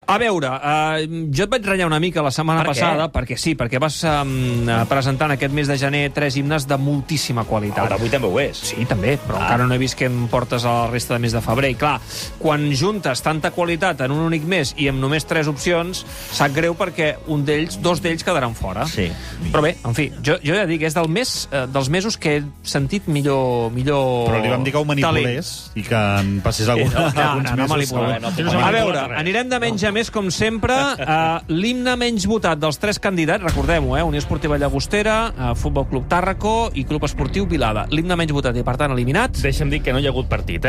A veure, jo et vaig ratllar una mica la setmana passada, perquè vas presentar en aquest mes de gener 3 himnes de moltíssima qualitat. El d'avui també ho és. Sí, també, però encara no he vist què em portes a la resta de mes de febrer. I clar, quan juntes tanta qualitat en un únic mes i amb només 3 opcions, sap greu perquè dos d'ells quedaran fora. Sí. Però bé, en fi, jo ja dic, és dels mesos que he sentit millor Però li vam dir que ho manipulés i que en passés alguns mesos. A veure, anirem de menys a més, com sempre. L'himne menys votat dels 3 candidats, recordem-ho, Unió Esportiva Llagostera, Futbol Club Tàrraco i Club Esportiu Vilada. L'himne menys votat i, per tant, eliminat. Deixa'm dir que no hi ha hagut partit,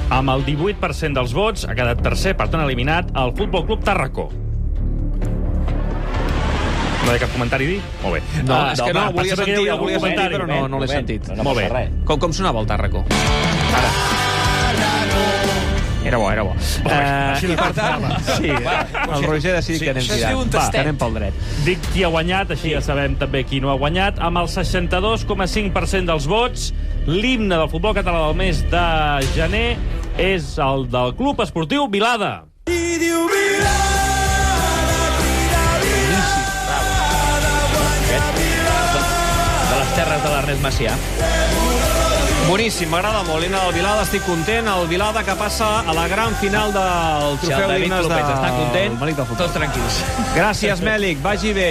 Amb el 18% dels vots ha quedat tercer, per tant, eliminat el Futbol Club Tàrraco. No hi ha cap comentari a dir? Molt bé. No, és que no, volia sentir, però no l'he sentit. Molt bé. Com sonava el Tàrraco? Ara. Era bo. I per tant, sí, el Roger ha decidit que anem tirant. Va, que anem pel dret. Dic qui ha guanyat, així ja sabem també qui no ha guanyat. Amb el 62,5% dels vots, l'himne del futbol català del mes de gener és el del Club Esportiu Vilada. De les terres de l'Ernest Macià. Boníssim, m'agrada molt. L'himne del Vilada, estic content. El Vilada que passa a la gran final del trofeu d'himnes Està content, Mèlic del futbol. tots tranquils. Gràcies, Mèlic. Vagi bé.